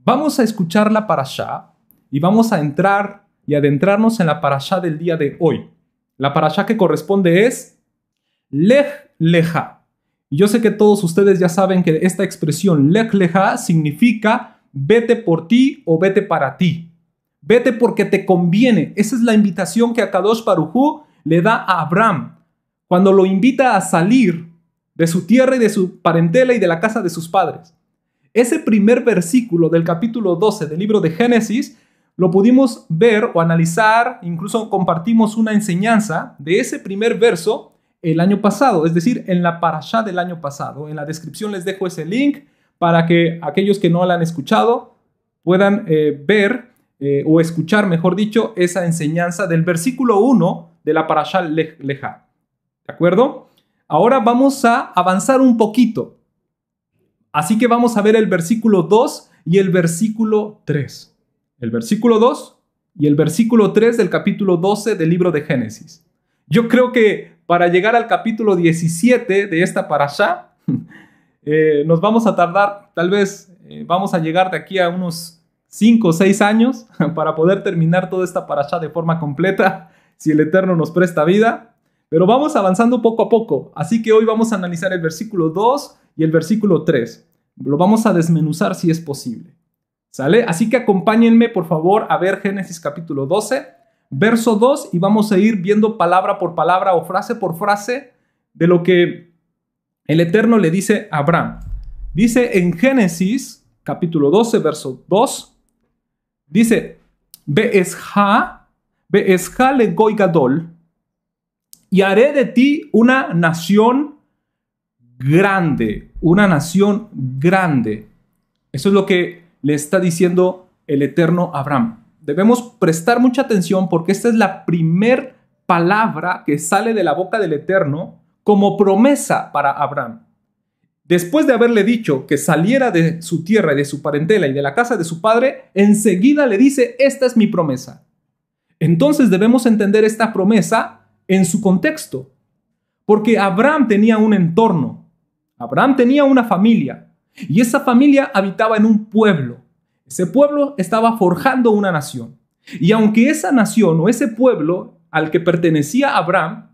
Vamos a escuchar la parashá y vamos a entrar y adentrarnos en la parashá del día de hoy. La parashá que corresponde es Lech Lecha. Y yo sé que todos ustedes ya saben que esta expresión Lech Lecha significa vete por ti o vete para ti. Vete porque te conviene. Esa es la invitación que Akadosh Baruj Hu le da a Abraham cuando lo invita a salir de su tierra y de su parentela y de la casa de sus padres. Ese primer versículo del capítulo 12 del libro de Génesis lo pudimos ver o analizar, incluso compartimos una enseñanza de ese primer verso el año pasado, es decir, en la parashá del año pasado. En la descripción les dejo ese link para que aquellos que no la han escuchado puedan ver o escuchar, mejor dicho, esa enseñanza del versículo 1 de la parashá Lech Lecha. ¿De acuerdo? Ahora vamos a avanzar un poquito. Así que vamos a ver el versículo 2 y el versículo 3. El versículo 2 y el versículo 3 del capítulo 12 del libro de Génesis. Yo creo que para llegar al capítulo 17 de esta parashá, nos vamos a tardar, tal vez vamos a llegar de aquí a unos 5 o 6 años para poder terminar toda esta parashá de forma completa, si el Eterno nos presta vida. Pero vamos avanzando poco a poco. Así que hoy vamos a analizar el versículo 2 y el versículo 3. Lo vamos a desmenuzar si es posible. ¿Sale? Así que acompáñenme, por favor, a ver Génesis capítulo 12, verso 2, y vamos a ir viendo palabra por palabra o frase por frase de lo que el Eterno le dice a Abraham. Dice en Génesis capítulo 12, verso 2, dice, Be'esha le goy gadol, y haré de ti una nación grande, una nación grande. Eso es lo que le está diciendo el Eterno a Abraham. Debemos prestar mucha atención porque esta es la primer palabra que sale de la boca del Eterno como promesa para Abraham. Después de haberle dicho que saliera de su tierra y de su parentela y de la casa de su padre, enseguida le dice, esta es mi promesa. Entonces debemos entender esta promesa en su contexto, porque Abraham tenía un entorno, Abraham tenía una familia, y esa familia habitaba en un pueblo. Ese pueblo estaba forjando una nación, y aunque esa nación o ese pueblo al que pertenecía Abraham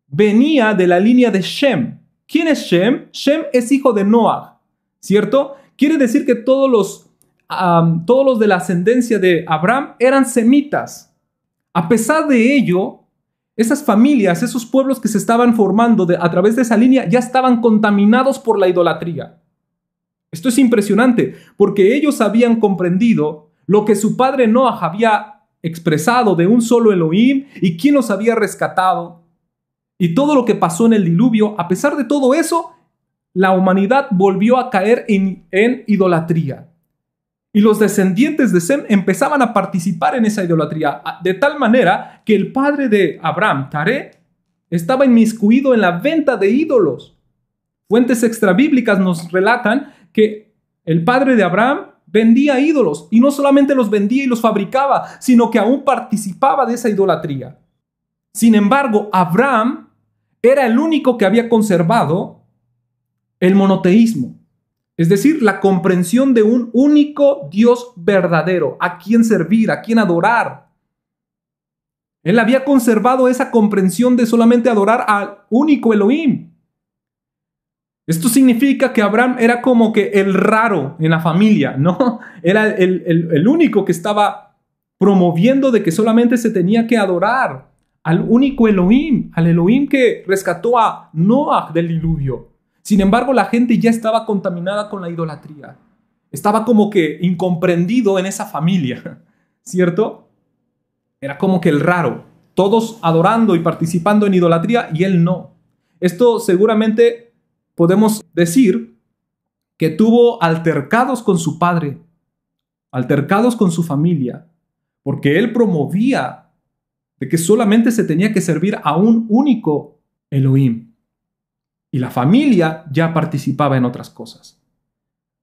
venía de la línea de Shem. ¿Quién es Shem? Shem es hijo de Noah, ¿cierto? Quiere decir que todos los de la ascendencia de Abraham eran semitas. A pesar de ello, esas familias, esos pueblos que se estaban formando a través de esa línea ya estaban contaminados por la idolatría. Esto es impresionante porque ellos habían comprendido lo que su padre Noah había expresado de un solo Elohim y quién los había rescatado. Y todo lo que pasó en el diluvio, a pesar de todo eso, la humanidad volvió a caer en idolatría. Y los descendientes de Sem empezaban a participar en esa idolatría, de tal manera que el padre de Abraham, Taré, estaba inmiscuido en la venta de ídolos. Fuentes extrabíblicas nos relatan que el padre de Abraham vendía ídolos, y no solamente los vendía y los fabricaba, sino que aún participaba de esa idolatría. Sin embargo, Abraham era el único que había conservado el monoteísmo. Es decir, la comprensión de un único Dios verdadero, a quien servir, a quien adorar. Él había conservado esa comprensión de solamente adorar al único Elohim. Esto significa que Abraham era como que el raro en la familia, ¿no? Era el único que estaba promoviendo de que solamente se tenía que adorar al único Elohim, al Elohim que rescató a Noah del diluvio. Sin embargo, la gente ya estaba contaminada con la idolatría. Estaba como que incomprendido en esa familia, ¿cierto? Era como que el raro, todos adorando y participando en idolatría y él no. Esto seguramente podemos decir que tuvo altercados con su padre, altercados con su familia, porque él promovía de que solamente se tenía que servir a un único Elohim. Y la familia ya participaba en otras cosas.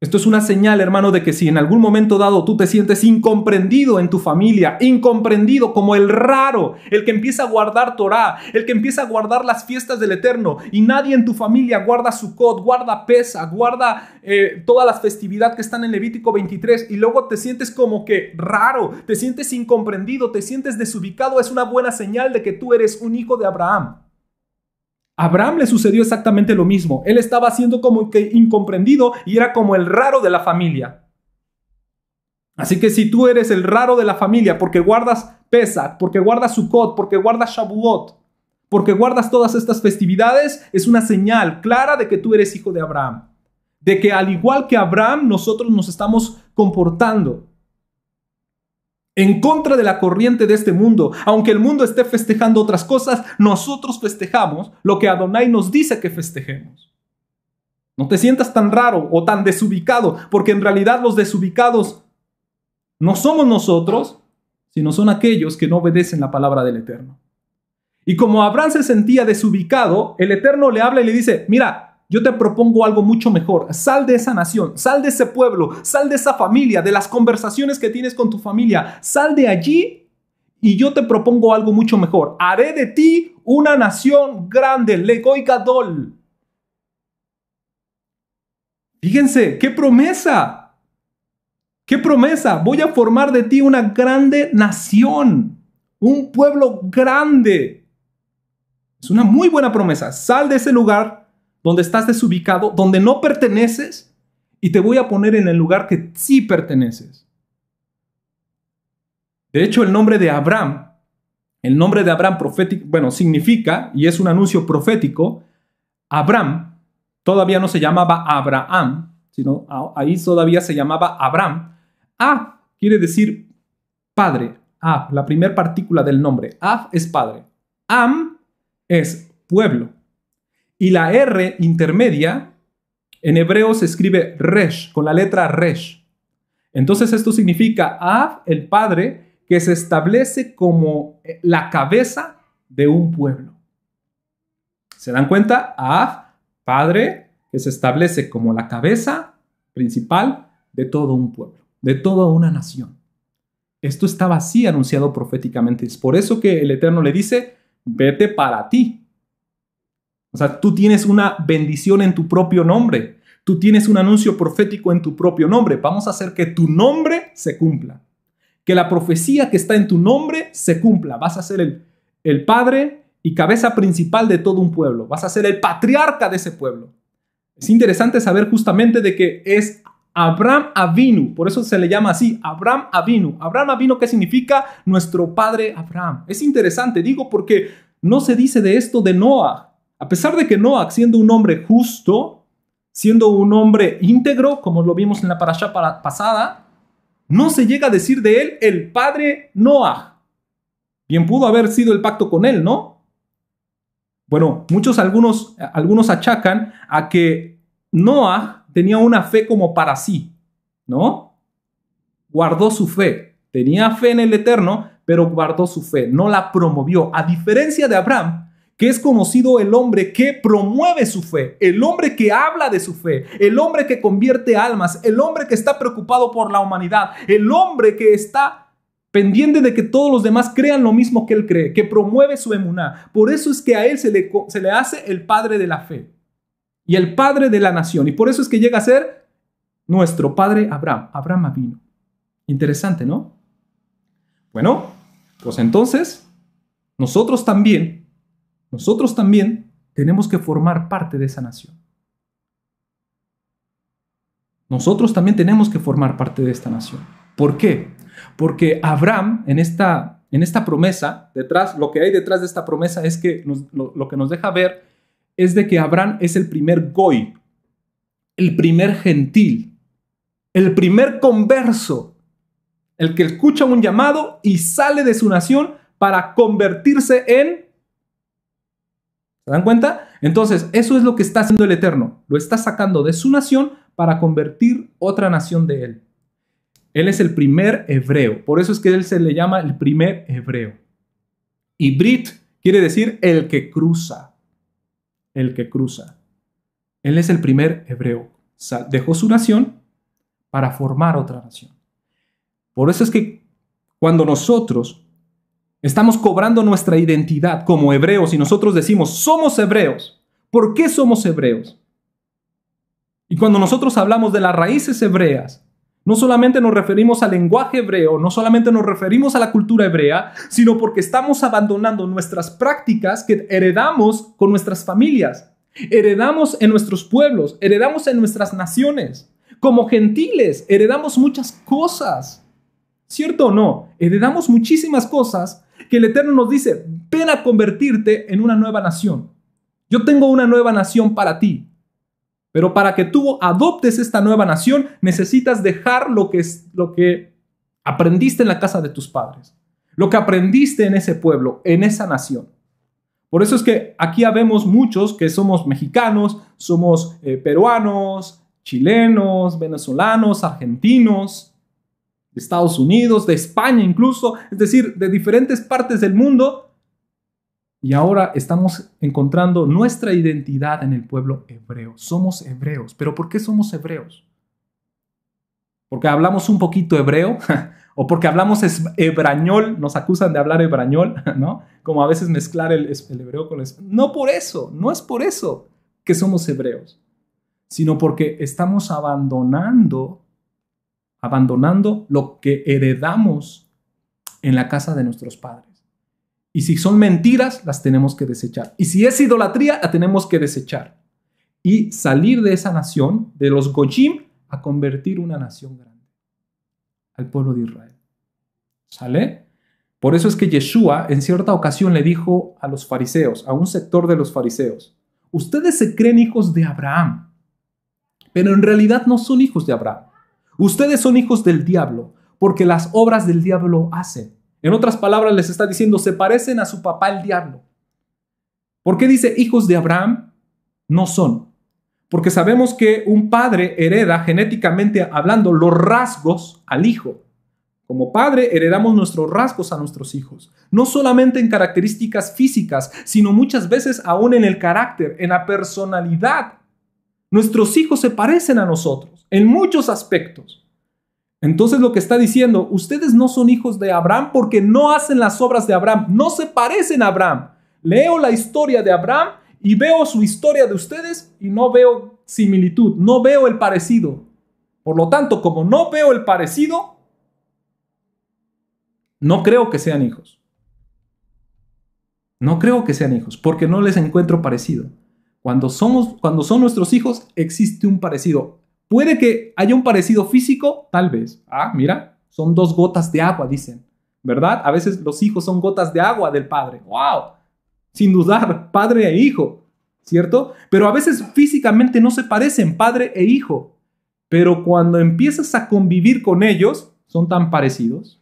Esto es una señal, hermano, de que si en algún momento dado tú te sientes incomprendido en tu familia, incomprendido como el raro, el que empieza a guardar Torah, el que empieza a guardar las fiestas del Eterno, y nadie en tu familia guarda Sukkot, guarda Pesach, guarda todas las festividades que están en Levítico 23, y luego te sientes como que raro, te sientes incomprendido, te sientes desubicado, es una buena señal de que tú eres un hijo de Abraham. A Abraham le sucedió exactamente lo mismo. Él estaba siendo como que incomprendido y era como el raro de la familia. Así que si tú eres el raro de la familia porque guardas Pesach, porque guardas Sukkot, porque guardas Shavuot, porque guardas todas estas festividades, es una señal clara de que tú eres hijo de Abraham. De que al igual que Abraham, nosotros nos estamos comportando en contra de la corriente de este mundo. Aunque el mundo esté festejando otras cosas, nosotros festejamos lo que Adonai nos dice que festejemos. No te sientas tan raro o tan desubicado, porque en realidad los desubicados no somos nosotros, sino son aquellos que no obedecen la palabra del Eterno. Y como Abraham se sentía desubicado, el Eterno le habla y le dice, mira, yo te propongo algo mucho mejor. Sal de esa nación, sal de ese pueblo, sal de esa familia, de las conversaciones que tienes con tu familia. Sal de allí y yo te propongo algo mucho mejor. Haré de ti una nación grande, Legoy Gadol. Fíjense, qué promesa. ¡Qué promesa! Voy a formar de ti una grande nación, un pueblo grande. Es una muy buena promesa. Sal de ese lugar donde estás desubicado, donde no perteneces, y te voy a poner en el lugar que sí perteneces. De hecho, el nombre de Abraham profético, significa, y es un anuncio profético, Abraham todavía no se llamaba Abraham, sino ahí todavía se llamaba Abraham. A quiere decir padre. A, la primera partícula del nombre. Av es padre. Am es pueblo. Y la R intermedia, en hebreo se escribe Resh, con la letra Resh. Entonces esto significa Av, el padre, que se establece como la cabeza de un pueblo. ¿Se dan cuenta? Av, padre, que se establece como la cabeza principal de todo un pueblo, de toda una nación. Esto estaba así anunciado proféticamente. Es por eso que el Eterno le dice, vete para ti. O sea, tú tienes una bendición en tu propio nombre. Tú tienes un anuncio profético en tu propio nombre. Vamos a hacer que tu nombre se cumpla. Que la profecía que está en tu nombre se cumpla. Vas a ser el padre y cabeza principal de todo un pueblo. Vas a ser el patriarca de ese pueblo. Es interesante saber justamente de que es Abraham Avinu. Por eso se le llama así, Abraham Avinu. Abraham Avinu, ¿qué significa? Nuestro padre Abraham. Es interesante, digo, porque no se dice de esto de Noah. A pesar de que Noah, siendo un hombre justo, siendo un hombre íntegro, como lo vimos en la parashá pasada, no se llega a decir de él el padre Noah. Bien pudo haber sido el pacto con él, ¿no? Bueno, algunos achacan a que Noah tenía una fe como para sí, ¿no? Guardó su fe. Tenía fe en el Eterno, pero guardó su fe. No la promovió. A diferencia de Abraham, que es conocido el hombre que promueve su fe, el hombre que habla de su fe, el hombre que convierte almas, el hombre que está preocupado por la humanidad, el hombre que está pendiente de que todos los demás crean lo mismo que él cree, que promueve su emuná. Por eso es que a él se le hace el padre de la fe y el padre de la nación. Y por eso es que llega a ser nuestro padre Abraham, Abraham Avinu. Interesante, ¿no? Bueno, pues entonces nosotros también tenemos que formar parte de esa nación. Nosotros también tenemos que formar parte de esta nación. ¿Por qué? Porque Abraham, en esta promesa, lo que hay detrás de esta promesa es que lo que nos deja ver es de que Abraham es el primer goy, el primer gentil, el primer converso, el que escucha un llamado y sale de su nación para convertirse en... ¿Se dan cuenta? Entonces, eso es lo que está haciendo el Eterno. Lo está sacando de su nación para convertir otra nación de él. Él es el primer hebreo. Por eso es que él se le llama el primer hebreo. Y Brit quiere decir el que cruza. El que cruza. Él es el primer hebreo. Dejó su nación para formar otra nación. Por eso es que cuando nosotros estamos cobrando nuestra identidad como hebreos y nosotros decimos, somos hebreos, ¿por qué somos hebreos? Y cuando nosotros hablamos de las raíces hebreas, no solamente nos referimos al lenguaje hebreo, no solamente nos referimos a la cultura hebrea, sino porque estamos abandonando nuestras prácticas que heredamos con nuestras familias, heredamos en nuestros pueblos, heredamos en nuestras naciones. Como gentiles, heredamos muchas cosas. ¿Cierto o no? Heredamos muchísimas cosas que el Eterno nos dice, ven a convertirte en una nueva nación. Yo tengo una nueva nación para ti. Pero para que tú adoptes esta nueva nación, necesitas dejar lo que aprendiste en la casa de tus padres, lo que aprendiste en ese pueblo, en esa nación. Por eso es que aquí habemos muchos que somos mexicanos, somos peruanos, chilenos, venezolanos, argentinos, de Estados Unidos, de España incluso, es decir, de diferentes partes del mundo. Y ahora estamos encontrando nuestra identidad en el pueblo hebreo. Somos hebreos. ¿Pero por qué somos hebreos? ¿Porque hablamos un poquito hebreo? ¿O porque hablamos hebrañol? Nos acusan de hablar hebrañol, ¿no? Como a veces mezclar el hebreo con el español. No por eso, no es por eso que somos hebreos, sino porque estamos abandonando lo que heredamos en la casa de nuestros padres. Y si son mentiras, las tenemos que desechar. Y si es idolatría, la tenemos que desechar. Y salir de esa nación, de los Goyim, a convertir una nación grande, al pueblo de Israel. ¿Sale? Por eso es que Yeshua en cierta ocasión le dijo a los fariseos, a un sector de los fariseos, ustedes se creen hijos de Abraham, pero en realidad no son hijos de Abraham. Ustedes son hijos del diablo, porque las obras del diablo hacen. En otras palabras, les está diciendo, se parecen a su papá el diablo. ¿Por qué dice hijos de Abraham? No son. Porque sabemos que un padre hereda genéticamente hablando los rasgos al hijo. Como padre heredamos nuestros rasgos a nuestros hijos. No solamente en características físicas, sino muchas veces aún en el carácter, en la personalidad. Nuestros hijos se parecen a nosotros en muchos aspectos. Entonces lo que está diciendo, ustedes no son hijos de Abraham porque no hacen las obras de Abraham, no se parecen a Abraham. Leo la historia de Abraham y veo su historia de ustedes y no veo similitud, no veo el parecido. Por lo tanto, como no veo el parecido, no creo que sean hijos. No creo que sean hijos porque no les encuentro parecido. Cuando son nuestros hijos, existe un parecido. Puede que haya un parecido físico, tal vez. Ah, mira, son 2 gotas de agua, dicen. ¿Verdad? A veces los hijos son gotas de agua del padre. ¡Wow! Sin dudar, padre e hijo, ¿cierto? Pero a veces físicamente no se parecen, padre e hijo. Pero cuando empiezas a convivir con ellos, son tan parecidos.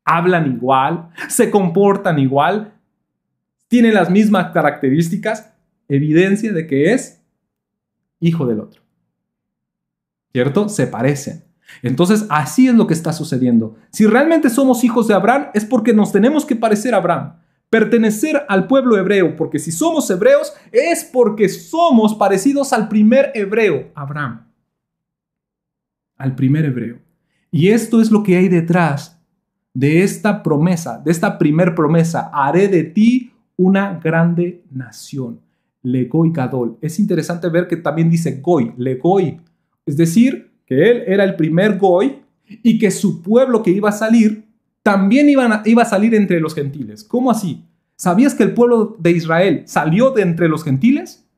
Hablan igual, se comportan igual, tienen las mismas características, evidencia de que es hijo del otro. ¿Cierto? Se parecen. Entonces, así es lo que está sucediendo. Si realmente somos hijos de Abraham, es porque nos tenemos que parecer a Abraham, pertenecer al pueblo hebreo, porque si somos hebreos, es porque somos parecidos al primer hebreo, Abraham. Al primer hebreo. Y esto es lo que hay detrás de esta promesa, de esta primer promesa, haré de ti una grande nación. Le Goy Gadol. Es interesante ver que también dice Goy, Le Goy. Es decir, que él era el primer Goy y que su pueblo que iba a salir también iba a salir entre los gentiles. ¿Cómo así? ¿Sabías que el pueblo de Israel salió de entre los gentiles?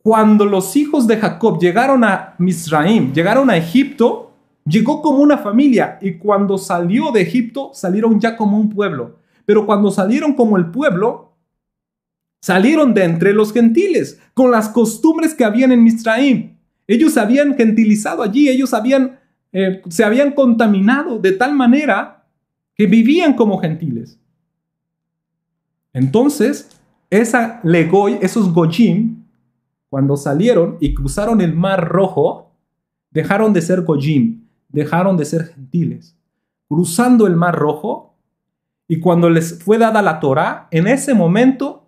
Cuando los hijos de Jacob llegaron a Misraim, llegaron a Egipto, llegó como una familia y cuando salió de Egipto salieron ya como un pueblo. Pero cuando salieron como el pueblo, salieron de entre los gentiles con las costumbres que habían en Misraim. Ellos se habían gentilizado allí, ellos se habían contaminado de tal manera que vivían como gentiles. Entonces, esa Legoy, esos Goyim, cuando salieron y cruzaron el Mar Rojo, dejaron de ser Goyim, dejaron de ser gentiles. Cruzando el Mar Rojo, y cuando les fue dada la Torá, en ese momento,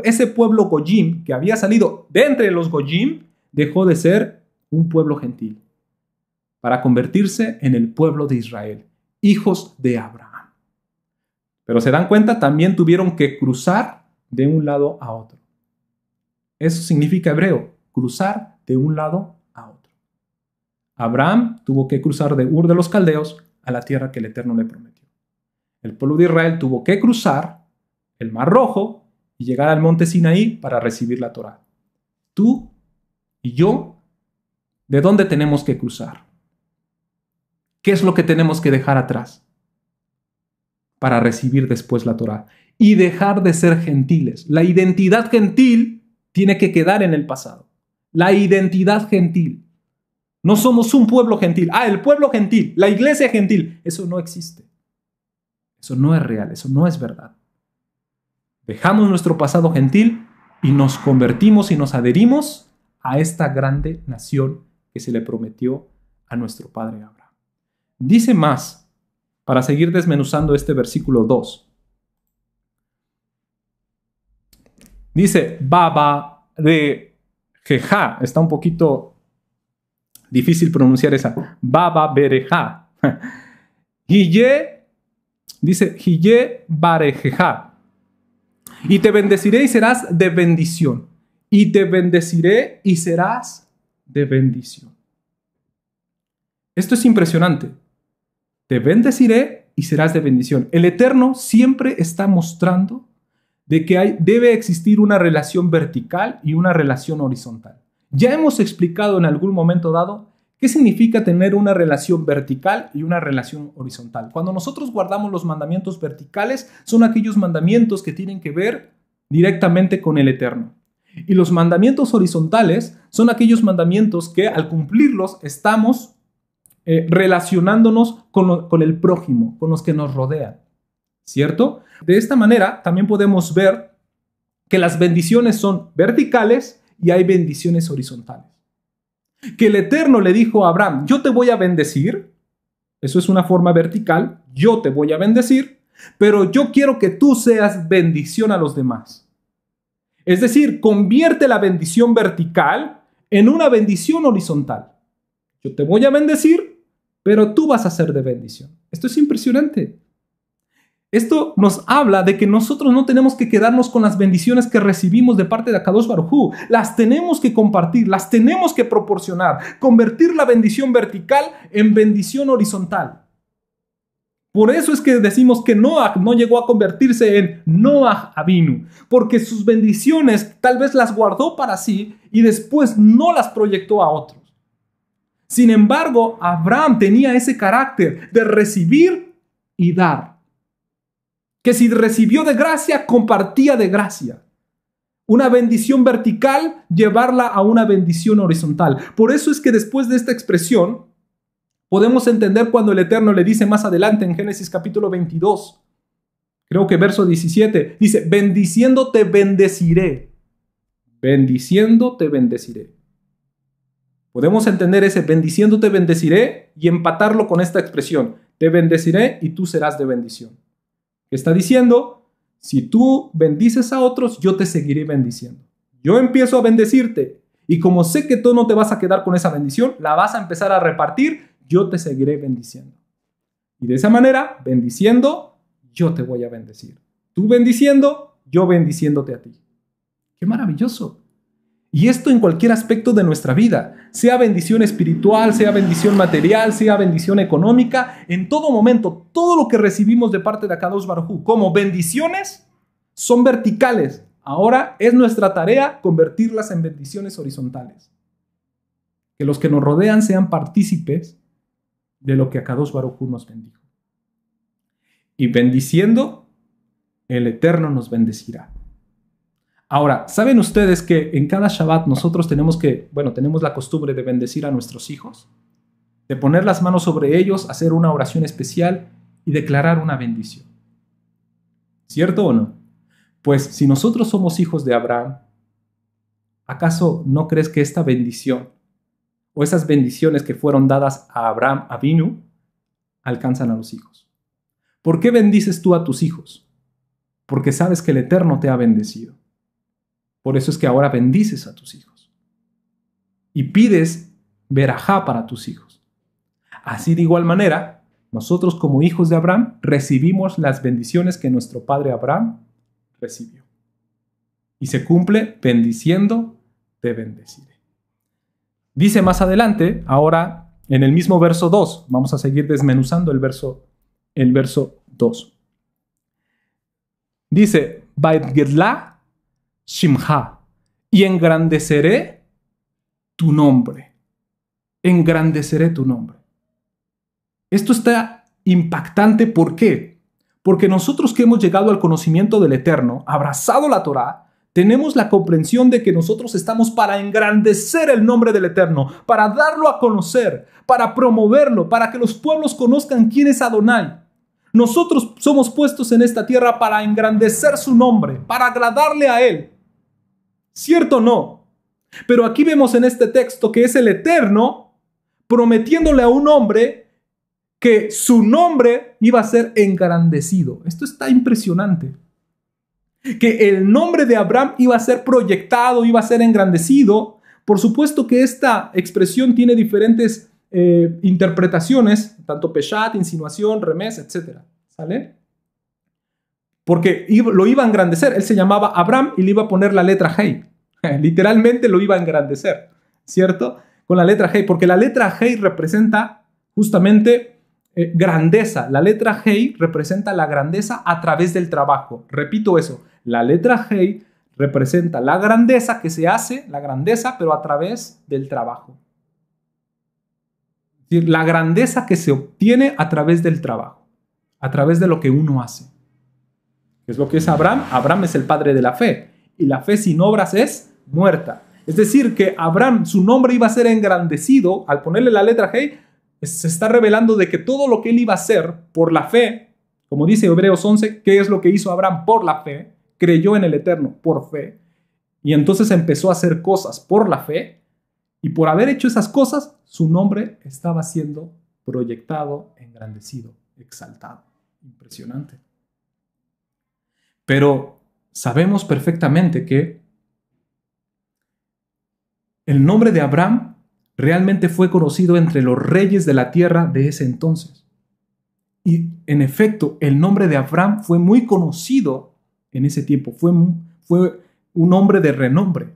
ese pueblo Goyim, que había salido de entre los Goyim, dejó de ser un pueblo gentil. para convertirse en el pueblo de Israel, hijos de Abraham. Pero se dan cuenta, también tuvieron que cruzar de un lado a otro. Eso significa hebreo, cruzar de un lado a otro. Abraham tuvo que cruzar de Ur de los Caldeos a la tierra que el Eterno le prometió. El pueblo de Israel tuvo que cruzar el Mar Rojo y llegar al monte Sinaí para recibir la Torá. Tú y yo, ¿de dónde tenemos que cruzar? ¿Qué es lo que tenemos que dejar atrás para recibir después la Torá? Y dejar de ser gentiles. La identidad gentil tiene que quedar en el pasado. La identidad gentil. No somos un pueblo gentil. El pueblo gentil, la iglesia gentil. Eso no existe. Eso no es real, eso no es verdad. Dejamos nuestro pasado gentil y nos convertimos y nos adherimos a esta grande nación que se le prometió a nuestro padre Abraham. Dice más, para seguir desmenuzando este versículo 2. Dice, Baba de Jeja, está un poquito difícil pronunciar esa. Baba Bereja. Dice, Hille Barejeja. Y te bendeciré y serás de bendición. Y te bendeciré y serás de bendición. Esto es impresionante. Te bendeciré y serás de bendición. El Eterno siempre está mostrando de que debe existir una relación vertical y una relación horizontal. Ya hemos explicado en algún momento dado qué significa tener una relación vertical y una relación horizontal. Cuando nosotros guardamos los mandamientos verticales, son aquellos mandamientos que tienen que ver directamente con el Eterno. Y los mandamientos horizontales son aquellos mandamientos que al cumplirlos estamos relacionándonos con el prójimo, con los que nos rodean, ¿cierto? De esta manera también podemos ver que las bendiciones son verticales y hay bendiciones horizontales. Que el Eterno le dijo a Abraham, yo te voy a bendecir, eso es una forma vertical, yo te voy a bendecir, pero yo quiero que tú seas bendición a los demás. Es decir, convierte la bendición vertical en una bendición horizontal. Yo te voy a bendecir, pero tú vas a ser de bendición. Esto es impresionante. Esto nos habla de que nosotros no tenemos que quedarnos con las bendiciones que recibimos de parte de Akadosh Baruj Hu. Las tenemos que compartir, las tenemos que proporcionar, convertir la bendición vertical en bendición horizontal. Por eso es que decimos que Noah no llegó a convertirse en Noah Avinu, porque sus bendiciones tal vez las guardó para sí y después no las proyectó a otros. Sin embargo, Abraham tenía ese carácter de recibir y dar. Que si recibió de gracia, compartía de gracia. Una bendición vertical, llevarla a una bendición horizontal. Por eso es que después de esta expresión, podemos entender cuando el Eterno le dice más adelante en Génesis capítulo 22, creo que verso 17, dice, bendiciendo te bendeciré. Bendiciendo te bendeciré. Podemos entender ese bendiciendo te bendeciré y empatarlo con esta expresión, te bendeciré y tú serás de bendición. Está diciendo, si tú bendices a otros, yo te seguiré bendiciendo. Yo empiezo a bendecirte y como sé que tú no te vas a quedar con esa bendición, la vas a empezar a repartir, yo te seguiré bendiciendo. Y de esa manera, bendiciendo, yo te voy a bendecir. Tú bendiciendo, yo bendiciéndote a ti. ¡Qué maravilloso! Y esto en cualquier aspecto de nuestra vida, sea bendición espiritual, sea bendición material, sea bendición económica, en todo momento, todo lo que recibimos de parte de Akadosh Baruj Hu como bendiciones son verticales. Ahora es nuestra tarea convertirlas en bendiciones horizontales. Que los que nos rodean sean partícipes de lo que Akadosh Baruj Hu nos bendijo. Y bendiciendo, el Eterno nos bendecirá. Ahora, ¿saben ustedes que en cada Shabbat nosotros tenemos la costumbre de bendecir a nuestros hijos? De poner las manos sobre ellos, hacer una oración especial y declarar una bendición. ¿Cierto o no? Pues si nosotros somos hijos de Abraham, ¿acaso no crees que esta bendición o esas bendiciones que fueron dadas a Abraham Avinu alcanzan a los hijos? ¿Por qué bendices tú a tus hijos? Porque sabes que el Eterno te ha bendecido. Por eso es que ahora bendices a tus hijos. Y pides verajá para tus hijos. Así de igual manera, nosotros como hijos de Abraham recibimos las bendiciones que nuestro padre Abraham recibió. Y se cumple bendiciendo, te bendeciré. Dice más adelante, ahora en el mismo verso 2, vamos a seguir desmenuzando el verso 2. Dice, Vaidgedla Shimha, y engrandeceré tu nombre. Engrandeceré tu nombre. Esto está impactante, ¿por qué? Porque nosotros que hemos llegado al conocimiento del Eterno, abrazado la Torá, tenemos la comprensión de que nosotros estamos para engrandecer el nombre del Eterno, para darlo a conocer, para promoverlo, para que los pueblos conozcan quién es Adonai. Nosotros somos puestos en esta tierra para engrandecer su nombre, para agradarle a Él. ¿Cierto o no? Pero aquí vemos en este texto que es el Eterno prometiéndole a un hombre que su nombre iba a ser engrandecido. Esto está impresionante. Que el nombre de Abraham iba a ser proyectado, iba a ser engrandecido. Por supuesto que esta expresión tiene diferentes interpretaciones, tanto peshat, insinuación, remés, etc. ¿Sale? Porque lo iba a engrandecer. Él se llamaba Abraham y le iba a poner la letra Hei. Literalmente lo iba a engrandecer, ¿cierto? Con la letra Hei, porque la letra Hei representa justamente grandeza. La letra Hei representa la grandeza a través del trabajo. Repito eso. La letra Hei representa la grandeza que se hace, la grandeza, pero a través del trabajo. Es decir, la grandeza que se obtiene a través del trabajo, a través de lo que uno hace. ¿Qué es lo que es Abraham? Abraham es el padre de la fe. Y la fe sin obras es muerta. Es decir, que Abraham, su nombre iba a ser engrandecido. Al ponerle la letra Hei, se está revelando de que todo lo que él iba a hacer por la fe, como dice Hebreos 11, ¿qué es lo que hizo Abraham por la fe? Creyó en el Eterno por fe. Y entonces empezó a hacer cosas por la fe. Y por haber hecho esas cosas, su nombre estaba siendo proyectado, engrandecido, exaltado. Impresionante. Pero sabemos perfectamente que el nombre de Abraham realmente fue conocido entre los reyes de la tierra de ese entonces. Y en efecto, el nombre de Abraham fue muy conocido en ese tiempo. Fue un hombre de renombre.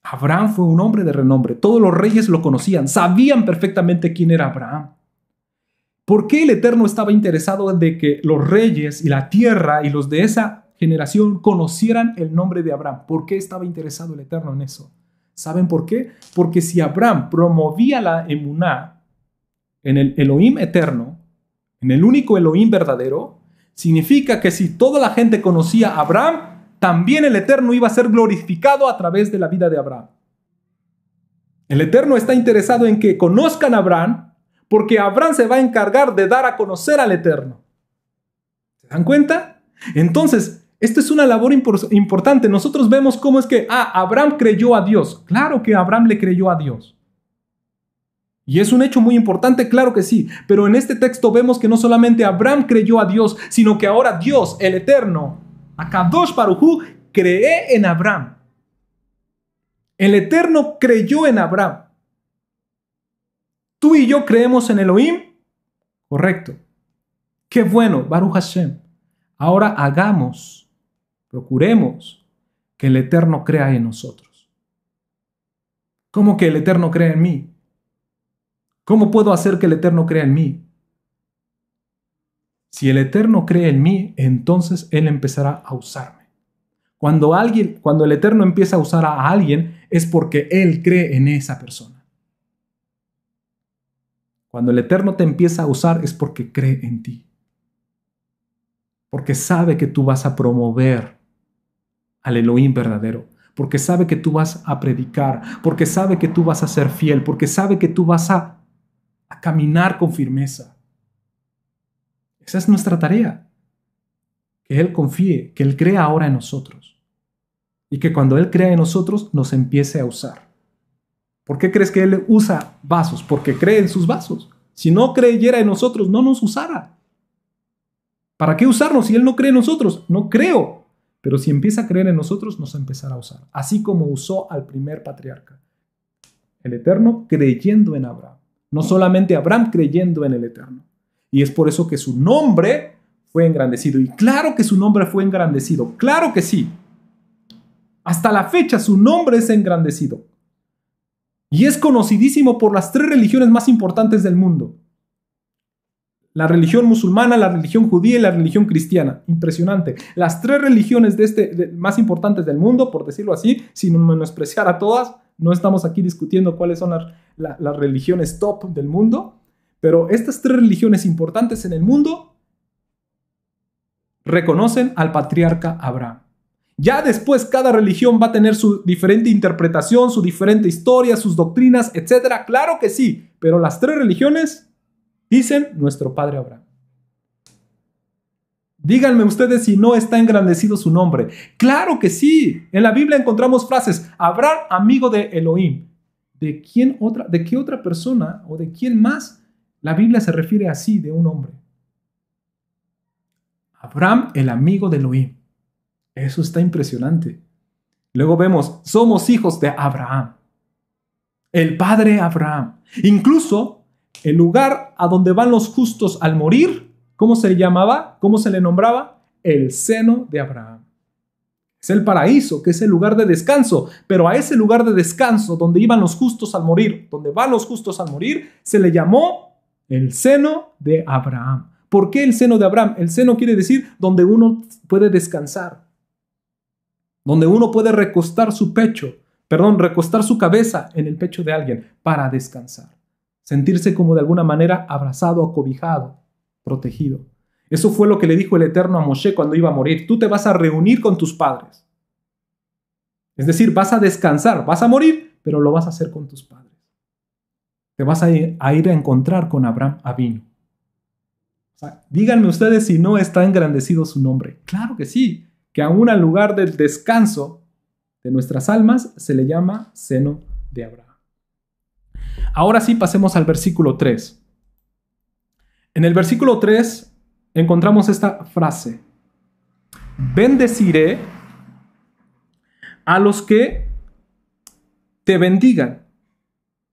Abraham fue un hombre de renombre. Todos los reyes lo conocían, sabían perfectamente quién era Abraham. ¿Por qué el Eterno estaba interesado en de que los reyes y la tierra y los de esa generación conocieran el nombre de Abraham? ¿Por qué estaba interesado el Eterno en eso? ¿Saben por qué? Porque si Abraham promovía la emuná en el Elohim eterno, en el único Elohim verdadero, significa que si toda la gente conocía a Abraham, también el Eterno iba a ser glorificado a través de la vida de Abraham. El Eterno está interesado en que conozcan a Abraham, porque Abraham se va a encargar de dar a conocer al Eterno. ¿Se dan cuenta? Entonces, esto es una labor importante. Nosotros vemos cómo es que Abraham creyó a Dios. Claro que Abraham le creyó a Dios. Y es un hecho muy importante, claro que sí. Pero en este texto vemos que no solamente Abraham creyó a Dios, sino que ahora Dios, el Eterno, Akadosh Baruj Hu, cree en Abraham. El Eterno creyó en Abraham. ¿Tú y yo creemos en Elohim? Correcto. Qué bueno, Baruch Hashem. Ahora procuremos que el Eterno crea en nosotros. ¿Cómo que el Eterno crea en mí? ¿Cómo puedo hacer que el Eterno crea en mí? Si el Eterno cree en mí, entonces Él empezará a usarme. Cuando el Eterno empieza a usar a alguien, es porque Él cree en esa persona. Cuando el Eterno te empieza a usar, es porque cree en ti. Porque sabe que tú vas a promover al Elohim verdadero. Porque sabe que tú vas a predicar. Porque sabe que tú vas a ser fiel. Porque sabe que tú vas a caminar con firmeza. Esa es nuestra tarea. Que Él confíe, que Él crea ahora en nosotros. Y que cuando Él crea en nosotros, nos empiece a usar. ¿Por qué crees que Él usa vasos? Porque cree en sus vasos. Si no creyera en nosotros, no nos usara. ¿Para qué usarnos si Él no cree en nosotros? No creo. Pero si empieza a creer en nosotros, nos empezará a usar. Así como usó al primer patriarca. El Eterno creyendo en Abraham. no solamente Abraham creyendo en el Eterno. Y es por eso que su nombre fue engrandecido. Y claro que su nombre fue engrandecido, claro que sí. Hasta la fecha su nombre es engrandecido. Y es conocidísimo por las 3 religiones más importantes del mundo. La religión musulmana, la religión judía y la religión cristiana. Impresionante. Las 3 religiones más importantes del mundo, por decirlo así, sin menospreciar a todas. No estamos aquí discutiendo cuáles son las religiones top del mundo. Pero estas 3 religiones importantes en el mundo reconocen al patriarca Abraham. Ya después cada religión va a tener su diferente interpretación, su diferente historia, sus doctrinas, etc. Claro que sí, pero las 3 religiones dicen nuestro padre Abraham. Díganme ustedes si no está engrandecido su nombre. Claro que sí. En la Biblia encontramos frases, Abraham, amigo de Elohim. ¿De qué otra persona o de quién más la Biblia se refiere así de un hombre? Abraham, el amigo de Elohim. Eso está impresionante. Luego vemos, somos hijos de Abraham. El padre Abraham. Incluso el lugar a donde van los justos al morir, ¿cómo se le llamaba? ¿Cómo se le nombraba? El seno de Abraham. Es el paraíso, que es el lugar de descanso. Pero a ese lugar de descanso donde iban los justos al morir, donde van los justos al morir, se le llamó el seno de Abraham. ¿Por qué el seno de Abraham? El seno quiere decir donde uno puede descansar. Donde uno puede recostar su cabeza en el pecho de alguien para descansar. Sentirse como de alguna manera abrazado, acobijado, protegido. Eso fue lo que le dijo el Eterno a Moshe cuando iba a morir. Tú te vas a reunir con tus padres. Es decir, vas a descansar, vas a morir, pero lo vas a hacer con tus padres. Te vas a ir a encontrar con Abraham Avinu. O sea, díganme ustedes si no está engrandecido su nombre. Claro que sí. Que aún al lugar del descanso de nuestras almas se le llama seno de Abraham. Ahora sí pasemos al versículo 3. En el versículo 3 encontramos esta frase. Bendeciré a los que te bendigan.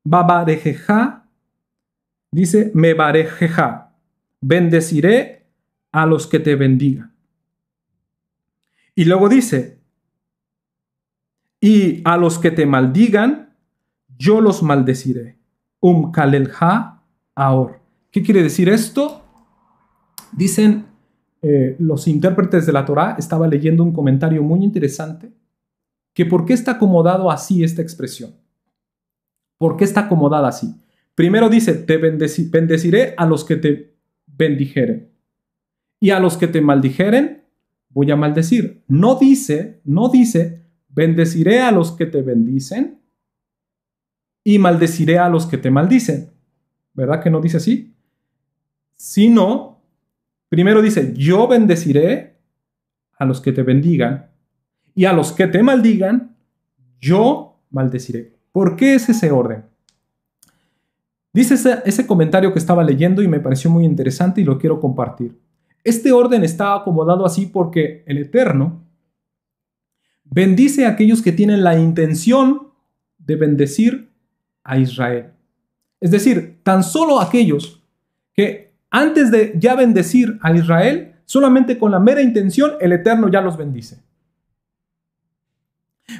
Babarejeja, dice mebarejeja. Bendeciré a los que te bendigan. Y luego dice, y a los que te maldigan, yo los maldeciré. Kalelja aor. ¿Qué quiere decir esto? Dicen los intérpretes de la Torá, estaba leyendo un comentario muy interesante, que ¿por qué está acomodado así esta expresión? ¿Por qué está acomodada así? Primero dice, te bendeciré a los que te bendijeren. Y a los que te maldijeren, voy a maldecir. No dice, bendeciré a los que te bendicen y maldeciré a los que te maldicen. ¿Verdad que no dice así? Sino, primero dice, yo bendeciré a los que te bendigan y a los que te maldigan, yo maldeciré. ¿Por qué es ese orden? Dice ese comentario que estaba leyendo y me pareció muy interesante y lo quiero compartir. Este orden está acomodado así porque el Eterno bendice a aquellos que tienen la intención de bendecir a Israel. Es decir, tan solo aquellos que antes de ya bendecir a Israel, solamente con la mera intención, el Eterno ya los bendice.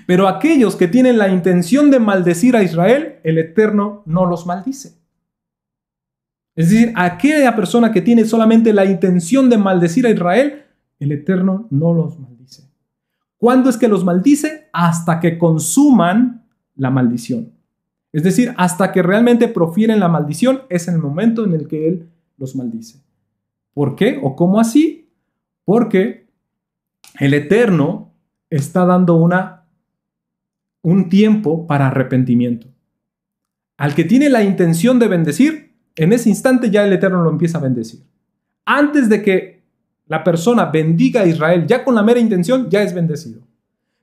Pero aquellos que tienen la intención de maldecir a Israel, el Eterno no los maldice. Es decir, aquella persona que tiene solamente la intención de maldecir a Israel, el Eterno no los maldice. ¿Cuándo es que los maldice? Hasta que consuman la maldición. Es decir, hasta que realmente profieren la maldición, es el momento en el que Él los maldice. ¿Por qué? ¿O cómo así? Porque el Eterno está dando un tiempo para arrepentimiento. Al que tiene la intención de bendecir, en ese instante ya el Eterno lo empieza a bendecir. Antes de que la persona bendiga a Israel, ya con la mera intención, ya es bendecido.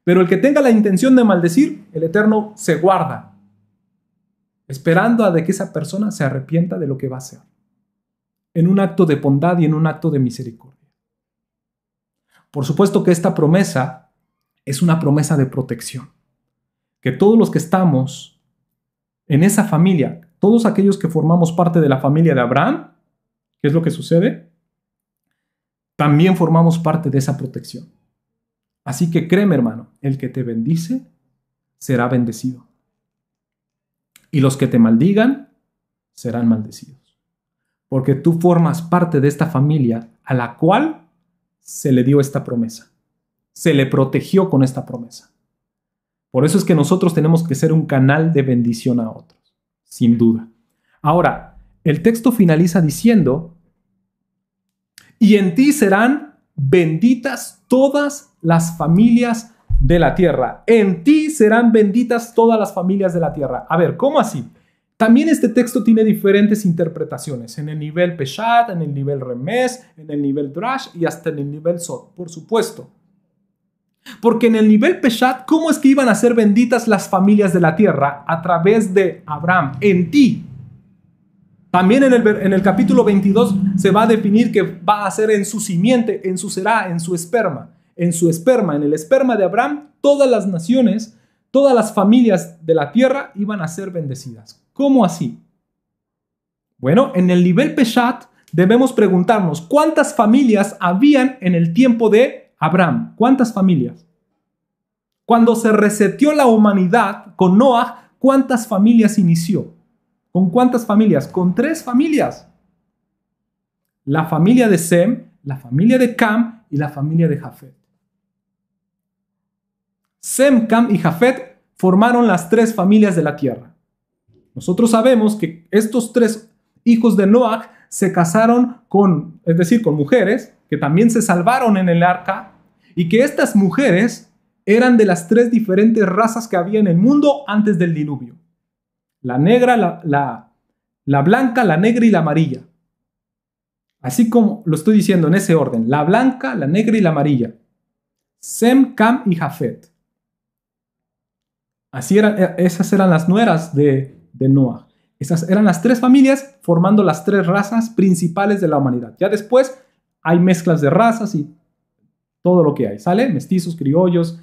Pero el que tenga la intención de maldecir, el Eterno se guarda, esperando a de que esa persona se arrepienta de lo que va a hacer, en un acto de bondad y en un acto de misericordia. Por supuesto que esta promesa es una promesa de protección, que todos los que estamos en esa familia, todos aquellos que formamos parte de la familia de Abraham, ¿qué es lo que sucede? También formamos parte de esa protección. Así que créeme, hermano, el que te bendice será bendecido. Y los que te maldigan serán maldecidos. Porque tú formas parte de esta familia a la cual se le dio esta promesa. Se le protegió con esta promesa. Por eso es que nosotros tenemos que ser un canal de bendición a otros, sin duda. Ahora, el texto finaliza diciendo: y en ti serán benditas todas las familias de la tierra. En ti serán benditas todas las familias de la tierra. A ver, ¿cómo así? También este texto tiene diferentes interpretaciones, en el nivel Peshat, en el nivel Remes, en el nivel Drash y hasta en el nivel Sod, por supuesto. Porque en el nivel Peshat, ¿cómo es que iban a ser benditas las familias de la tierra? A través de Abraham, en ti. También en el capítulo 22 se va a definir que va a ser en su simiente, en su será, en su esperma. En su esperma, en el esperma de Abraham, todas las naciones, todas las familias de la tierra iban a ser bendecidas. ¿Cómo así? Bueno, en el nivel Peshat debemos preguntarnos ¿cuántas familias habían en el tiempo de Abraham? ¿Cuántas familias? Cuando se reseteó la humanidad con Noah, ¿cuántas familias inició? ¿Con cuántas familias? Con 3 familias. La familia de Sem, la familia de Cam y la familia de Jafet. Sem, Cam y Jafet formaron las 3 familias de la tierra. Nosotros sabemos que estos 3 hijos de Noah se casaron con mujeres que también se salvaron en el arca y que estas mujeres eran de las 3 diferentes razas que había en el mundo antes del diluvio. La negra, la blanca, la negra y la amarilla. Así como lo estoy diciendo en ese orden. La blanca, la negra y la amarilla. Sem, Cam y Jafet. Esas eran las nueras de Noah. Esas eran las 3 familias formando las 3 razas principales de la humanidad. Ya después hay mezclas de razas y todo lo que hay. ¿Sale? Mestizos, criollos,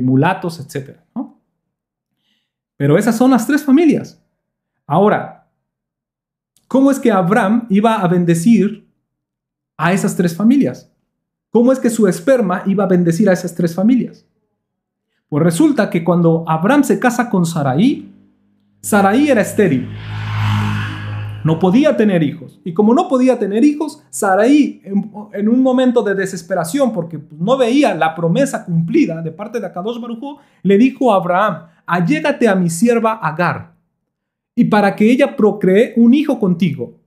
mulatos, etc. ¿no? Pero esas son las 3 familias. Ahora, ¿cómo es que Abraham iba a bendecir a esas 3 familias? ¿Cómo es que su esperma iba a bendecir a esas 3 familias? Pues resulta que cuando Abraham se casa con Sarai, Sarai era estéril. No podía tener hijos. Y como no podía tener hijos, Sarai, en un momento de desesperación, porque no veía la promesa cumplida de parte de Akadosh Baruj Hu, le dijo a Abraham: allégate a mi sierva Agar, y para que ella procree un hijo contigo.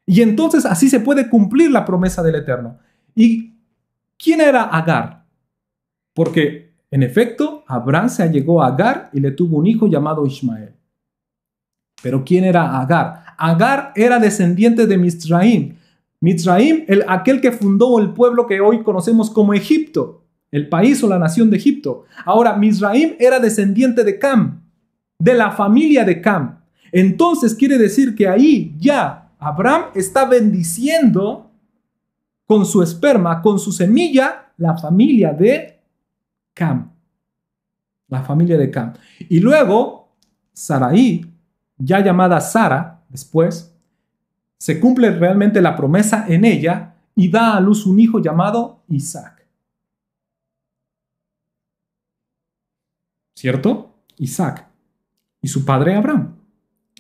Y entonces así se puede cumplir la promesa del Eterno. ¿Y quién era Agar? Porque, en efecto, Abraham se allegó a Agar y le tuvo un hijo llamado Ismael. Pero ¿quién era Agar? Agar era descendiente de Mizraim. Mizraim, aquel que fundó el pueblo que hoy conocemos como Egipto, el país o la nación de Egipto. Ahora, Mizraim era descendiente de Cam, de la familia de Cam. Entonces quiere decir que ahí ya Abraham está bendiciendo con su esperma, con su semilla, la familia de Cam. La familia de Cam. Y luego, Sarai, ya llamada Sara, después, se cumple realmente la promesa en ella y da a luz un hijo llamado Isaac. ¿Cierto? Isaac. Y su padre Abraham.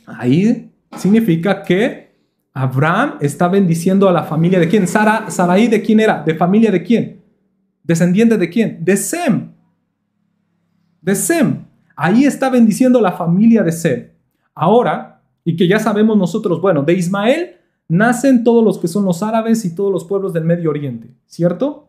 Ahí significa que Abraham está bendiciendo a la familia de quién. Sarai, ¿de quién era? ¿De familia de quién? ¿Descendiente de quién? De Sem. De Sem. Ahí está bendiciendo la familia de Sem. Ahora, y que ya sabemos nosotros, bueno, de Ismael nacen todos los que son los árabes y todos los pueblos del Medio Oriente, ¿cierto?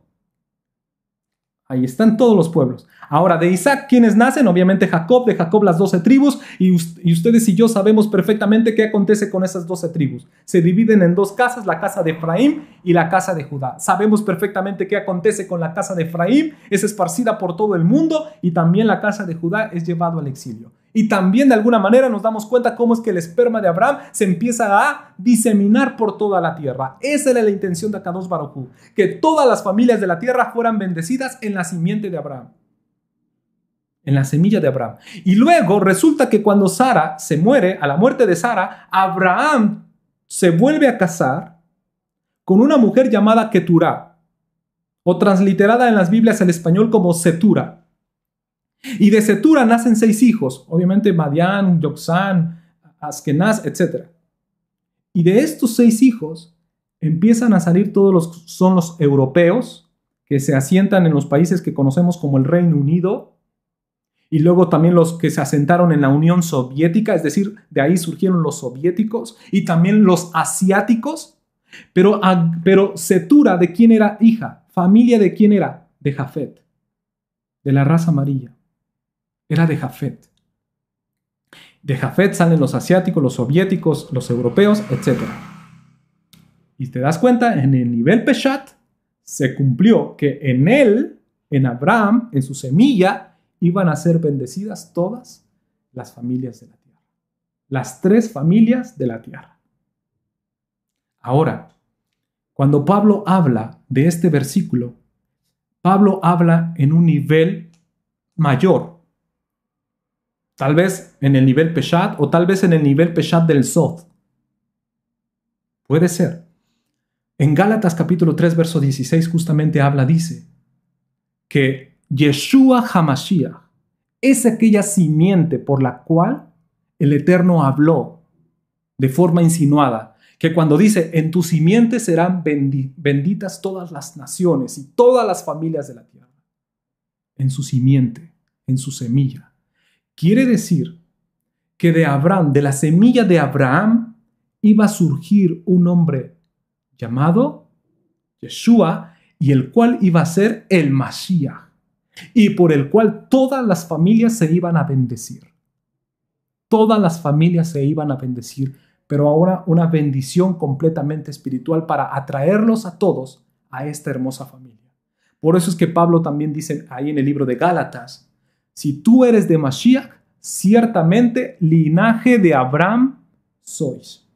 Ahí están todos los pueblos. Ahora, de Isaac, ¿quiénes nacen? Obviamente Jacob, de Jacob las 12 tribus, y ustedes y yo sabemos perfectamente qué acontece con esas 12 tribus. Se dividen en 2 casas, la casa de Efraín y la casa de Judá. Sabemos perfectamente qué acontece con la casa de Efraín, es esparcida por todo el mundo, y también la casa de Judá es llevado al exilio. Y también de alguna manera nos damos cuenta cómo es que el esperma de Abraham se empieza a diseminar por toda la tierra. Esa era la intención de Akadosh Baruj Hu, que todas las familias de la tierra fueran bendecidas en la simiente de Abraham. en la semilla de Abraham. Y luego resulta que cuando Sara se muere, a la muerte de Sara, Abraham se vuelve a casar con una mujer llamada Keturá, o transliterada en las Biblias al español como Setura. Y de Setura nacen 6 hijos, obviamente Madián, Yoxán, Askenaz, etc. Y de estos 6 hijos empiezan a salir son los europeos que se asientan en los países que conocemos como el Reino Unido, y luego también los que se asentaron en la Unión Soviética, es decir, de ahí surgieron los soviéticos, y también los asiáticos. Pero Setura, ¿de quién era hija? ¿Familia de quién era? De Jafet, de la raza amarilla. Era de Jafet. De Jafet salen los asiáticos, los soviéticos, los europeos, etc. Y te das cuenta, en el nivel Peshat, se cumplió que en él, en Abraham, en su semilla, iban a ser bendecidas todas las familias de la tierra. Las 3 familias de la tierra. Ahora, cuando Pablo habla de este versículo, Pablo habla en un nivel mayor. Tal vez en el nivel Peshat o tal vez en el nivel Peshat del Sod. Puede ser. En Gálatas capítulo 3, verso 16 justamente dice que Yeshua HaMashiach es aquella simiente por la cual el Eterno habló de forma insinuada, que cuando dice, en tu simiente serán benditas todas las naciones y todas las familias de la tierra. En su simiente, en su semilla. Quiere decir que de Abraham, de la semilla de Abraham, iba a surgir un hombre llamado Yeshua, y el cual iba a ser el Mashiach, y por el cual todas las familias se iban a bendecir. Todas las familias se iban a bendecir, pero ahora una bendición completamente espiritual para atraerlos a todos a esta hermosa familia. Por eso es que Pablo también dice ahí en el libro de Gálatas, si tú eres de Mashiach, ciertamente linaje de Abraham sois.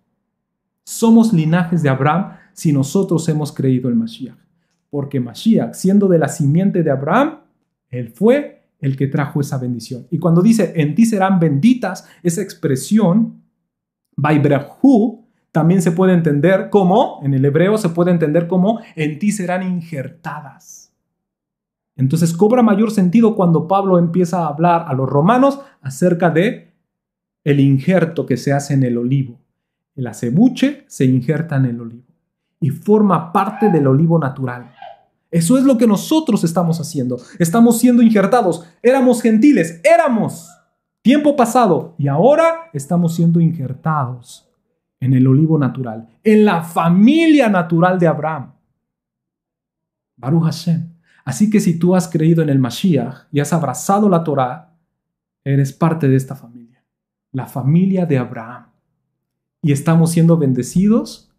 Somos linajes de Abraham si nosotros hemos creído en Mashiach. Porque Mashiach, siendo de la simiente de Abraham, él fue el que trajo esa bendición. Y cuando dice, en ti serán benditas, esa expresión, Vaibrahu, también se puede entender como, en el hebreo se puede entender como, en ti serán injertadas. Entonces cobra mayor sentido cuando Pablo empieza a hablar a los romanos acerca de el injerto que se hace en el olivo. El acebuche se injerta en el olivo y forma parte del olivo natural. Eso es lo que nosotros estamos haciendo. Estamos siendo injertados. Éramos gentiles, éramos tiempo pasado, y ahora estamos siendo injertados en el olivo natural, en la familia natural de Abraham. Baruch Hashem. Así que si tú has creído en el Mashiach y has abrazado la Torá, eres parte de esta familia, la familia de Abraham. Y estamos siendo bendecidos,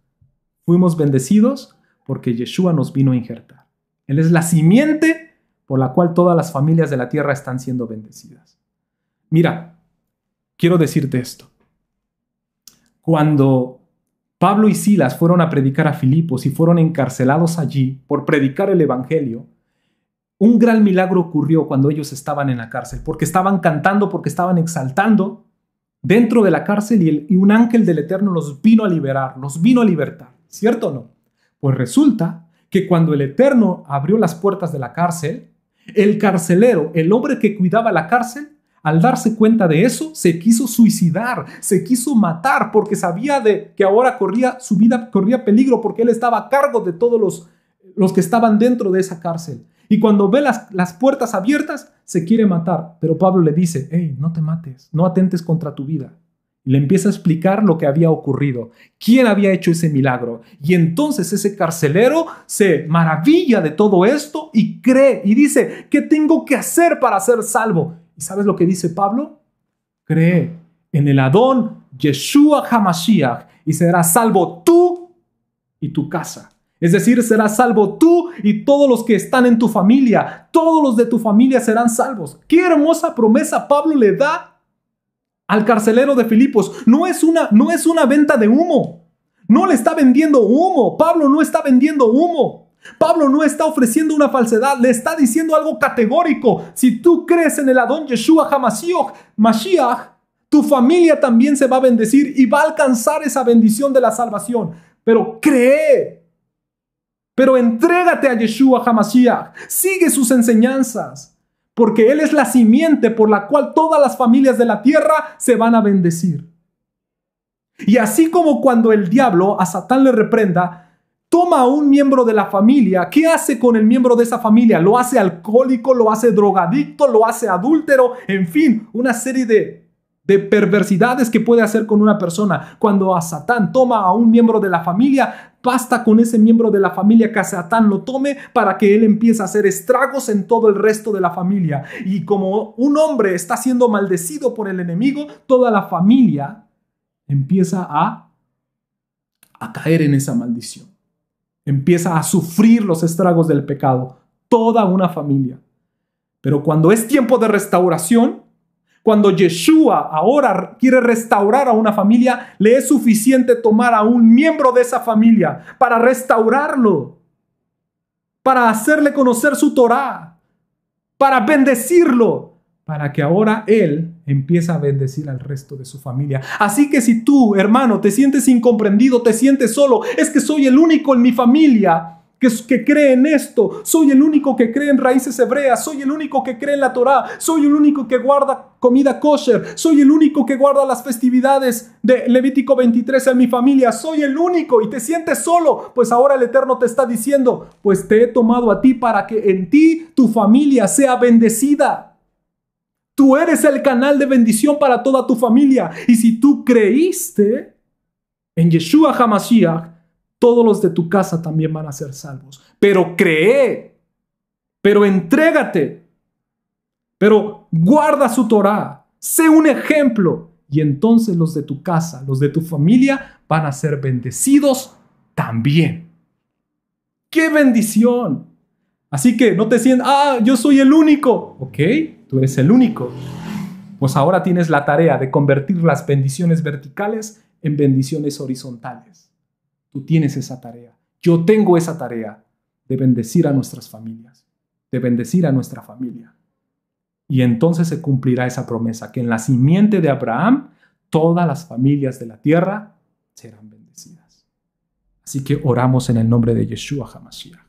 fuimos bendecidos porque Yeshua nos vino a injertar. Él es la simiente por la cual todas las familias de la tierra están siendo bendecidas. Mira, quiero decirte esto. Cuando Pablo y Silas fueron a predicar a Filipos y fueron encarcelados allí por predicar el evangelio, un gran milagro ocurrió cuando ellos estaban en la cárcel, porque estaban cantando, porque estaban exaltando dentro de la cárcel, y un ángel del Eterno los vino a liberar, los vino a libertar. ¿Cierto o no? Pues resulta que cuando el Eterno abrió las puertas de la cárcel, el carcelero, el hombre que cuidaba la cárcel, al darse cuenta de eso, se quiso suicidar, se quiso matar, porque sabía de que ahora su vida corría peligro, porque él estaba a cargo de todos los que estaban dentro de esa cárcel. Y cuando ve las puertas abiertas, se quiere matar. Pero Pablo le dice, hey, no te mates, no atentes contra tu vida. Y le empieza a explicar lo que había ocurrido, quién había hecho ese milagro. Y entonces ese carcelero se maravilla de todo esto y cree y dice, ¿qué tengo que hacer para ser salvo? ¿Y sabes lo que dice Pablo? Cree en el Adón Yeshua HaMashiach y serás salvo tú y tu casa. Es decir, serás salvo tú y todos los que están en tu familia. Todos los de tu familia serán salvos. ¡Qué hermosa promesa Pablo le da al carcelero de Filipos! No es una venta de humo. No le está vendiendo humo. Pablo no está vendiendo humo. Pablo no está ofreciendo una falsedad, le está diciendo algo categórico. Si tú crees en el Adón Yeshua HaMashiach, tu familia también se va a bendecir y va a alcanzar esa bendición de la salvación. Pero cree, pero entrégate a Yeshua HaMashiach, sigue sus enseñanzas, porque Él es la simiente por la cual todas las familias de la tierra se van a bendecir. Y así como cuando el diablo a Satán le reprenda, toma a un miembro de la familia, ¿qué hace con el miembro de esa familia? Lo hace alcohólico, lo hace drogadicto, lo hace adúltero, en fin, una serie de perversidades que puede hacer con una persona. Cuando a Satán toma a un miembro de la familia, basta con ese miembro de la familia que a Satán lo tome para que él empiece a hacer estragos en todo el resto de la familia. Y como un hombre está siendo maldecido por el enemigo, toda la familia empieza a caer en esa maldición. Empieza a sufrir los estragos del pecado. Toda una familia. Pero cuando es tiempo de restauración, cuando Yeshua ahora quiere restaurar a una familia, le es suficiente tomar a un miembro de esa familia para restaurarlo, para hacerle conocer su Torá, para bendecirlo, para que ahora él empiece a bendecir al resto de su familia. Así que si tú, hermano, te sientes incomprendido, te sientes solo, es que soy el único en mi familia que cree en esto, soy el único que cree en raíces hebreas, soy el único que cree en la Torá, soy el único que guarda comida kosher, soy el único que guarda las festividades de Levítico 23 en mi familia, soy el único y te sientes solo, pues ahora el Eterno te está diciendo, pues te he tomado a ti para que en ti tu familia sea bendecida. Tú eres el canal de bendición para toda tu familia. Y si tú creíste en Yeshua HaMashiach, todos los de tu casa también van a ser salvos. Pero cree, pero entrégate, pero guarda su Torá, sé un ejemplo. Y entonces los de tu casa, los de tu familia van a ser bendecidos también. ¡Qué bendición! Así que no te sientas, yo soy el único. Ok, tú eres el único. Pues ahora tienes la tarea de convertir las bendiciones verticales en bendiciones horizontales. Tú tienes esa tarea. Yo tengo esa tarea de bendecir a nuestras familias, de bendecir a nuestra familia. Y entonces se cumplirá esa promesa, que en la simiente de Abraham, todas las familias de la tierra serán bendecidas. Así que oramos en el nombre de Yeshua HaMashiach.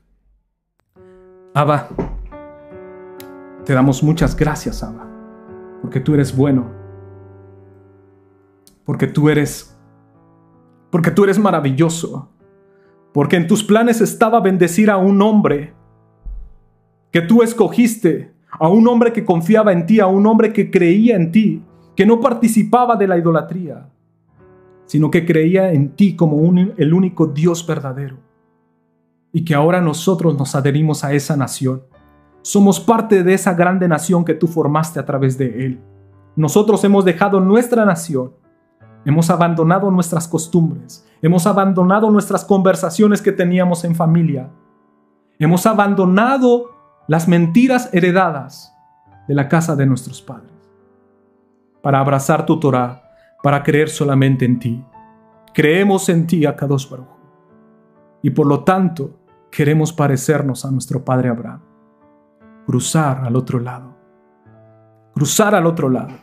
Abba, te damos muchas gracias, Abba, porque tú eres bueno, porque tú eres maravilloso, porque en tus planes estaba bendecir a un hombre que tú escogiste, a un hombre que confiaba en ti, a un hombre que creía en ti, que no participaba de la idolatría, sino que creía en ti como el único Dios verdadero. Y que ahora nosotros nos adherimos a esa nación. Somos parte de esa grande nación que tú formaste a través de Él. Nosotros hemos dejado nuestra nación. Hemos abandonado nuestras costumbres. Hemos abandonado nuestras conversaciones que teníamos en familia. Hemos abandonado las mentiras heredadas de la casa de nuestros padres. Para abrazar tu Torá, para creer solamente en ti. Creemos en ti, Akadosh Baruj Hu. Y por lo tanto, queremos parecernos a nuestro padre Abraham. Cruzar al otro lado. Cruzar al otro lado.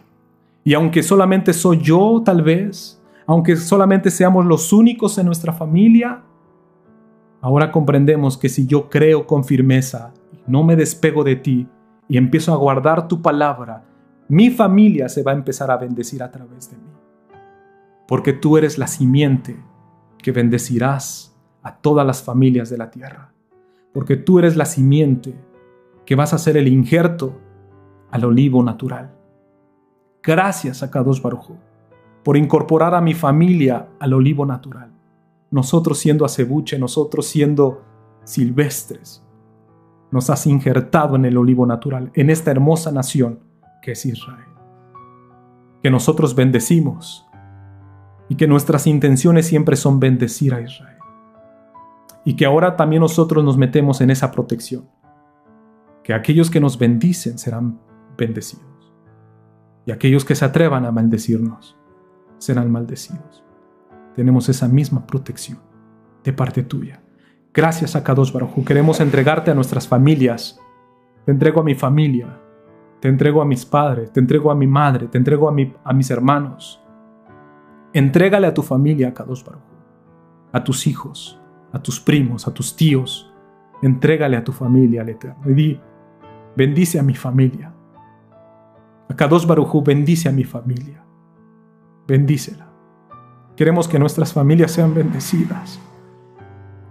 Y aunque solamente soy yo, tal vez, aunque solamente seamos los únicos en nuestra familia, ahora comprendemos que si yo creo con firmeza, no me despego de ti y empiezo a guardar tu palabra, mi familia se va a empezar a bendecir a través de mí. Porque tú eres la simiente que bendecirás a todas las familias de la tierra. Porque tú eres la simiente que vas a ser el injerto al olivo natural. Gracias a Kadosh Baruj Hu por incorporar a mi familia al olivo natural. Nosotros siendo acebuche, nosotros siendo silvestres, nos has injertado en el olivo natural, en esta hermosa nación que es Israel. Que nosotros bendecimos y que nuestras intenciones siempre son bendecir a Israel. Y que ahora también nosotros nos metemos en esa protección. Que aquellos que nos bendicen serán bendecidos. Y aquellos que se atrevan a maldecirnos serán maldecidos. Tenemos esa misma protección de parte tuya. Gracias, Akadosh Baruj Hu. Queremos entregarte a nuestras familias. Te entrego a mi familia. Te entrego a mis padres. Te entrego a mi madre. Te entrego a mis hermanos. Entrégale a tu familia, Akadosh Baruj Hu. A tus hijos, a tus primos, a tus tíos. Entrégale a tu familia al Eterno. Y di, bendice a mi familia. Akadosh Baruj Hu, bendice a mi familia. Bendícela. Queremos que nuestras familias sean bendecidas.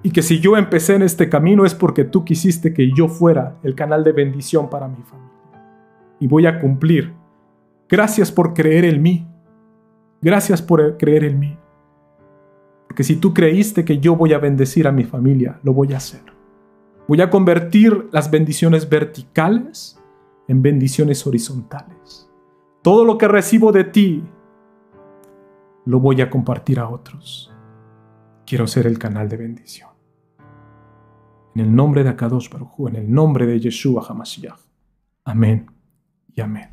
Y que si yo empecé en este camino es porque tú quisiste que yo fuera el canal de bendición para mi familia. Y voy a cumplir. Gracias por creer en mí. Gracias por creer en mí. Porque si tú creíste que yo voy a bendecir a mi familia, lo voy a hacer. Voy a convertir las bendiciones verticales en bendiciones horizontales. Todo lo que recibo de ti, lo voy a compartir a otros. Quiero ser el canal de bendición. En el nombre de Akadosh Baruj Hu, en el nombre de Yeshua HaMashiach. Amén y amén.